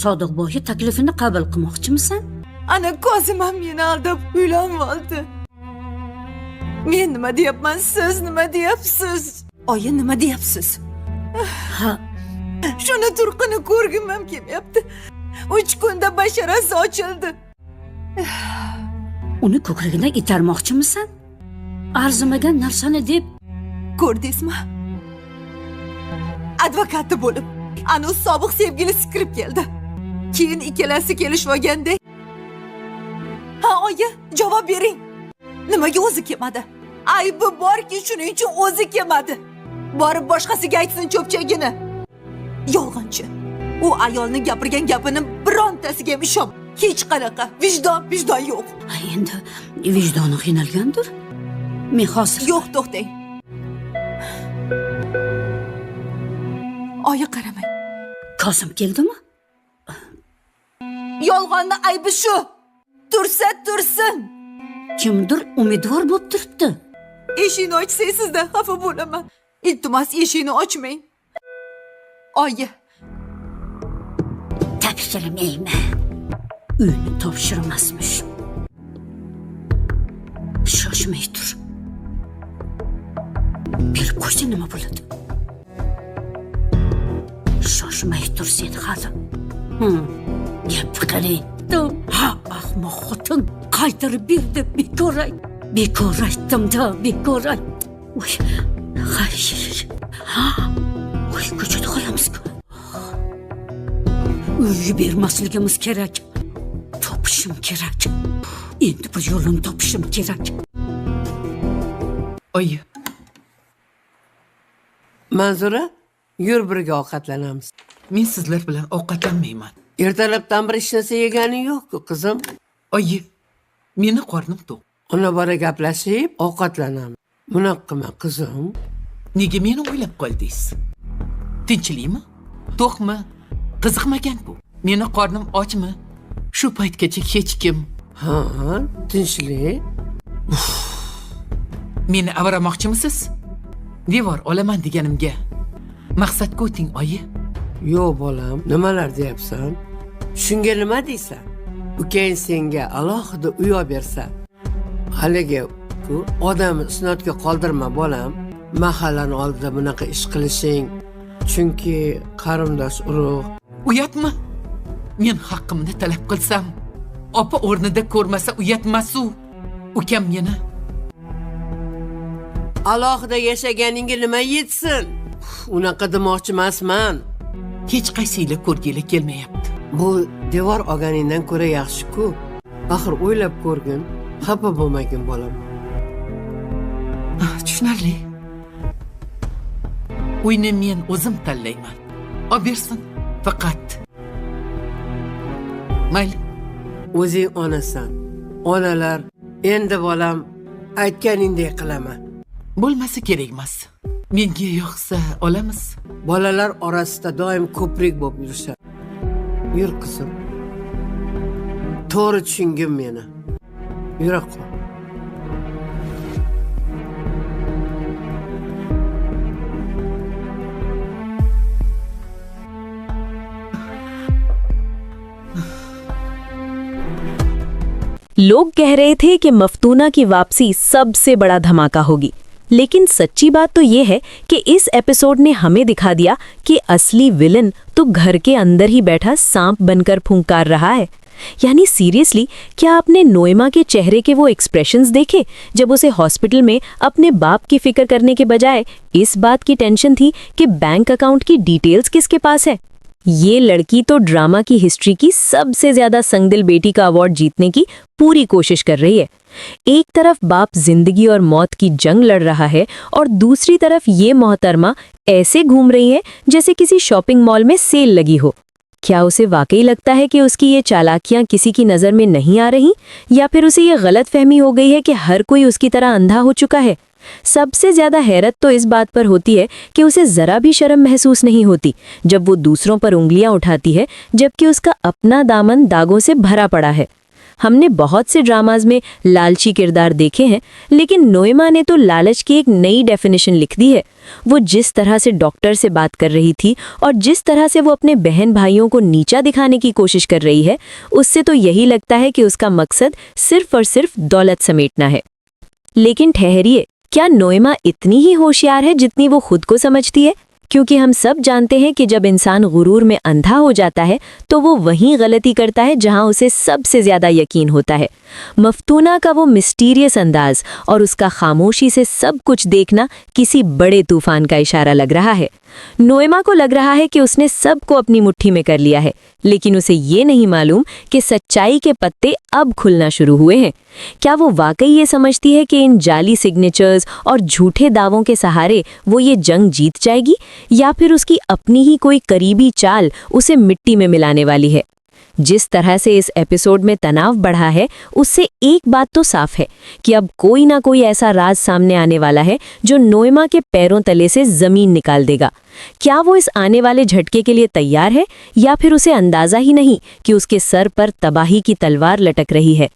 Sodiqboyga taklifini qabul qilmoqchimisan? Ana Kozim ham meni aldab uylanib oldi. Men nima deyapman, siz nima deyapsiz? Oyi nima deyapsiz? Ha, Shuni turqini ko'rgim ham kelyapti. 3 kunda basharasi ochildi. uni ko'kragidan itarmoqchimisan? Arzimagan narsani deb Ko'rdingizmi? Advokati bo'lib, ana sobiq sevgilisi kirib keldi. Keyin ikkalasi kelishib olganda, ha oyi, javob bering. Nimaga o'zi kelmadi? Aybi borki, shuning uchun o'zi kelmadi. Borib boshqasiga aytsin cho'pchagini. Yolg'onchi. U ayolning gapirgan gapini birontasiga ham ishon. Hech qanaqa vijdon yo'q. endi vijdoni qiynalgandir. Men hozir Yo'q, to'xtang. Oyi qaramang. Kozim keldimi? Yolg'onni aybi shu. Tursa tursin. Kimdir umidvor bo'lib turibdi. Eshikni ochsangiz sizdan xafa bo'laman. Iltimos eshikni ochmang. Oyi, Topshirmayman. Uyni topshirmasmish. Shoshmay tur. Berib qo'ysa nima bo'ladi? Shoshmay tur sen hali. Gapni qarang. Ha, ahmoq xotin. Qaytarib ber deb bekor aytdim-da, bekor aytdim. Voy, hayır. Voy, ko'chada qolamizku. Uyga bermasligimiz kerak. Topishim kerak. Endi bir yo'lini topishim kerak. Oyi. Manzura, yur birga ovqatlanamiz. Men sizlar bilan ovqatlanmayman. Ertalabdan bir ish narsa yeganing yo'q-ku, qizim. Oyi, meni qornim to'q. Ona bora gaplashib, ovqatlanamiz. Bunaqa qilma, qizim. Nega meni o'ylab qoldingiz? Tinchlikmi? To'qmi? Qiziqmagan bu. Meni qornim ochmi? Shu paytgacha hech kim Ha, tinchlik. meni avaramoqchimisiz? Devor olaman deganimga maqsadga o'ting, oyi. Yo'q, bolam, nimalar deyapsan? Shunga nima deysan? Ukang senga alohida uy olib bersa, haligi ku odamni isnodga qoldirma, bolam. Mahallani oldida bunaqa ish qilishing, chunki qarindosh urug'. Uyatmi? Men haqqimni talab qilsam, opa o'rnida ko'rmasa uyatmas-u. Ukam meni Alohida yashaganingga nima yetsin? Unaqa demoqchi emasman. hech qaysinglar ko'rgili kelmayapti. Bu devor olganingdan ko'ra yaxshi-ku. Axir o'ylab ko'rgin, xafa bo'lmagin, bolam. Tushunarli. Uyni men o'zim tanlayman. Olib bersin, faqat. Mayli. O'zing onasan. Onalar, endi bolam, aytganingdek qilaman. Bo'lmasa kerak emas. Menga yoqsa olamiz. Bolalar orasida doim ko'prik bo'lib yurishadi. Yur qizim. To'g'ri tushungin meni. Yura qol. लोग कह रहे थे कि मफ्तूना की वापसी सबसे बड़ा धमाका होगी, लेकिन सच्ची बात तो ये है कि इस एपिसोड ने हमें दिखा दिया कि असली विलन तो घर के अंदर ही बैठा सांप बनकर फुंकार रहा है। यानी सीरियसली, क्या आपने नोएमा के चेहरे के वो एक्सप्रेशंस देखे जब उसे हॉस्पिटल में अपने बाप की फिक्र करने के बजाय इस बात की टेंशन थी कि बैंक अकाउंट की डिटेल्स किसके पास है? ये लड़की तो ड्रामा की हिस्ट्री की सबसे ज्यादा संगदिल बेटी का अवार्ड जीतने की पूरी कोशिश कर रही है। एक तरफ बाप जिंदगी और मौत की जंग लड़ रहा है और दूसरी तरफ ये मोहतरमा ऐसे घूम रही है जैसे किसी शॉपिंग मॉल में सेल लगी हो। क्या उसे वाकई लगता है कि उसकी ये चालाकियां किसी की नज़र में नहीं आ रही, या फिर उसे ये गलतफहमी हो गई है कि हर कोई उसकी तरह अंधा हो चुका है? सबसे ज्यादा हैरत तो इस बात पर होती है कि उसे जरा भी शर्म महसूस नहीं होती जब वो दूसरों पर उंगलियां उठाती है, जबकि उसका अपना दामन दागों से भरा पड़ा है। हमने बहुत से ड्रामाज में लालची किरदार देखे हैं, लेकिन नोएमा ने तो लालच की एक नई डेफिनेशन लिख दी है। वो जिस तरह से डॉक्टर से बात कर रही थी और जिस तरह से वो अपने बहन भाइयों को नीचा दिखाने की कोशिश कर रही है, उससे तो यही लगता है कि उसका मकसद सिर्फ और सिर्फ दौलत समेटना है। लेकिन ठहरिए, क्या नोएमा इतनी ही होशियार है जितनी वो खुद को समझती है? क्योंकि हम सब जानते हैं कि जब इंसान गुरूर में अंधा हो जाता है तो वो वहीं गलती करता है जहां उसे सबसे ज्यादा यकीन होता है। मफ्तूना का वो मिस्टीरियस अंदाज और उसका खामोशी से सब कुछ देखना किसी बड़े तूफान का इशारा लग रहा है। नोएमा को लग रहा है कि उसने सबको अपनी मुट्ठी में कर लिया है, लेकिन उसे ये नहीं मालूम कि सच्चाई के पत्ते अब खुलना शुरू हुए हैं। क्या वो वाकई ये समझती है कि इन जाली सिग्नेचर्स और झूठे दावों के सहारे वो ये जंग जीत जाएगी, या फिर उसकी अपनी ही कोई करीबी चाल उसे मिट्टी में मिलाने वाली है? जिस तरह से इस एपिसोड में तनाव बढ़ा है, उससे एक बात तो साफ है कि अब कोई ना कोई ऐसा राज सामने आने वाला है जो नोएमा के पैरों तले से जमीन निकाल देगा। क्या वो इस आने वाले झटके के लिए तैयार है, या फिर उसे अंदाजा ही नहीं कि उसके सर पर तबाही की तलवार लटक रही है?